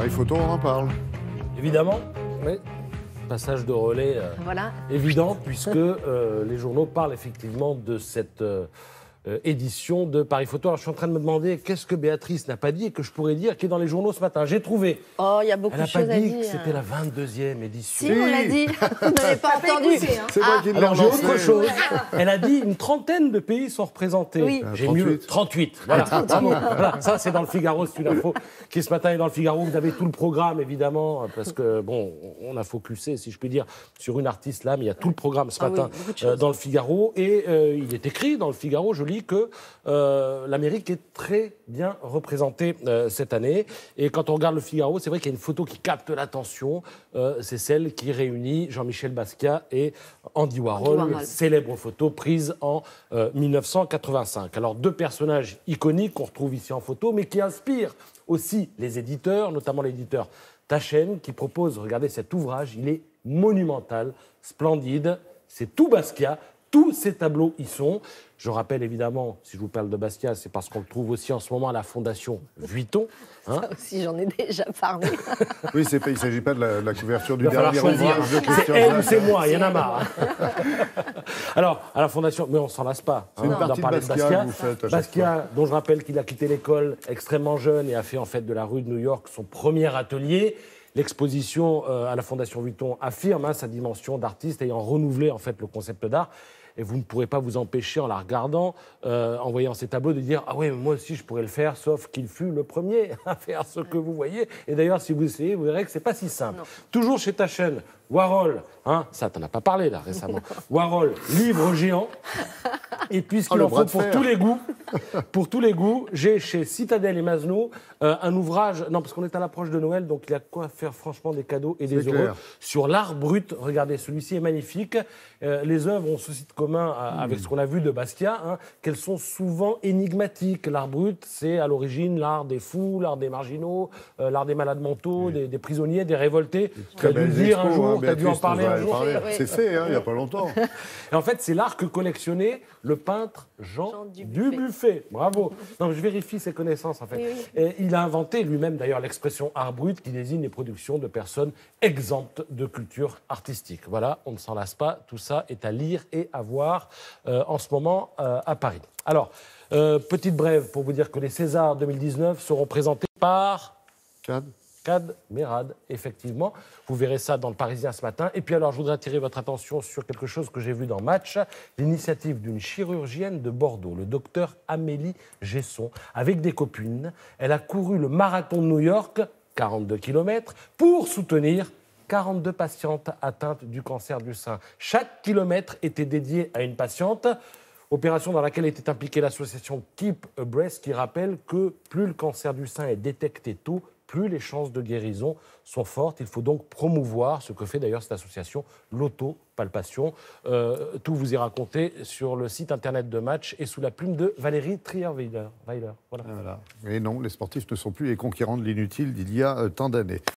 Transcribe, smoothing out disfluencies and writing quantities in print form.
Paris Photo, on en parle. Évidemment, oui. Passage de relais voilà. évident, puisque les journaux parlent effectivement de cette édition de Paris Photo. Alors je suis en train de me demander qu'est-ce que Béatrice n'a pas dit et que je pourrais dire qui est dans les journaux ce matin. J'ai trouvé. Oh, il y a beaucoup de choses à dire. Elle n'a pas dit que c'était la 22e édition. Si, on l'a dit. Vous n'avez pas entendu. C'est moi qui l'ai Alors j'ai lancé. autre chose. Elle a dit une trentaine de pays sont représentés. Oui. J'ai 38. mieux 38. Voilà. Voilà. Ça c'est dans le Figaro, c'est une info qui est ce matin est dans le Figaro. Vous avez tout le programme évidemment parce que bon, on a focusé si je puis dire sur une artiste là, mais il y a tout le programme ce matin dans le Figaro et il est écrit dans le Figaro, je lis que l'Amérique est très bien représentée cette année. Et quand on regarde le Figaro, c'est vrai qu'il y a une photo qui capte l'attention. C'est celle qui réunit Jean-Michel Basquiat et Andy Warhol, célèbre photo prise en 1985. Alors, deux personnages iconiques qu'on retrouve ici en photo, mais qui inspirent aussi les éditeurs, notamment l'éditeur Taschen, qui propose, regardez cet ouvrage, il est monumental, splendide, c'est tout Basquiat. Tous ces tableaux y sont. Je rappelle évidemment, si je vous parle de Basquiat, c'est parce qu'on le trouve aussi en ce moment à la Fondation Vuitton. Hein. Ça aussi, j'en ai déjà parlé. Oui, il ne s'agit pas de la couverture du Il va falloir dernier choisir. ouvrage de C'est Christian elle ou Zach. c'est moi, il y en a marre. Alors, à la Fondation, mais on s'en lasse pas. C'est une partie de Basquiat que vous faites à chaque Basquiat, dont je rappelle qu'il a quitté l'école extrêmement jeune et a fait en fait de la rue de New York son premier atelier. L'exposition à la Fondation Vuitton affirme sa dimension d'artiste ayant renouvelé en fait le concept d'art. Et vous ne pourrez pas vous empêcher, en la regardant, en voyant ces tableaux, de dire « Ah oui, moi aussi, je pourrais le faire, sauf qu'il fut le premier à faire ce que vous voyez. » Et d'ailleurs, si vous essayez, vous verrez que ce n'est pas si simple. Non. Toujours chez Taschen, Warhol, hein, ça, tu n'en as pas parlé, là, récemment. Warhol, livre géant. Et puisqu'il en faut pour tous les goûts, j'ai chez Citadel et Masno un ouvrage, non, parce qu'on est à l'approche de Noël, donc il y a quoi faire franchement des cadeaux et des heureux, sur l'art brut. Regardez, celui-ci est magnifique. Les œuvres ont ceci de commun avec ce qu'on a vu de Basquiat, hein, qu'elles sont souvent énigmatiques. L'art brut, c'est à l'origine l'art des fous, l'art des marginaux, l'art des malades mentaux, des prisonniers, des révoltés. Tu as dû le dire un jour, tu as dû en parler un jour. C'est fait, hein, il n'y a pas longtemps. Et en fait, c'est l'art que collectionnait le peintre Jean Dubuffet. Bravo. Non, je vérifie ses connaissances, en fait. Oui. Et il a inventé lui-même, d'ailleurs, l'expression art brut qui désigne les productions de personnes exemptes de culture artistique. Voilà, on ne s'en lasse pas. Tout ça est à lire et à voir en ce moment à Paris. Alors, petite brève pour vous dire que les Césars 2019 seront présentés par... Kad Merad, effectivement. Vous verrez ça dans le Parisien ce matin. Et puis alors, je voudrais attirer votre attention sur quelque chose que j'ai vu dans Match, l'initiative d'une chirurgienne de Bordeaux, le docteur Amélie Gesson, avec des copines. Elle a couru le marathon de New York, 42 km, pour soutenir 42 patientes atteintes du cancer du sein. Chaque kilomètre était dédié à une patiente. Opération dans laquelle était impliquée l'association Keep a Breast, qui rappelle que plus le cancer du sein est détecté tôt, plus les chances de guérison sont fortes. Il faut donc promouvoir ce que fait d'ailleurs cette association, l'autopalpation. Tout vous est raconté sur le site internet de Match et sous la plume de Valérie Trierweiler. Voilà. Et non, les sportifs ne sont plus les conquérants de l'inutile d'il y a tant d'années.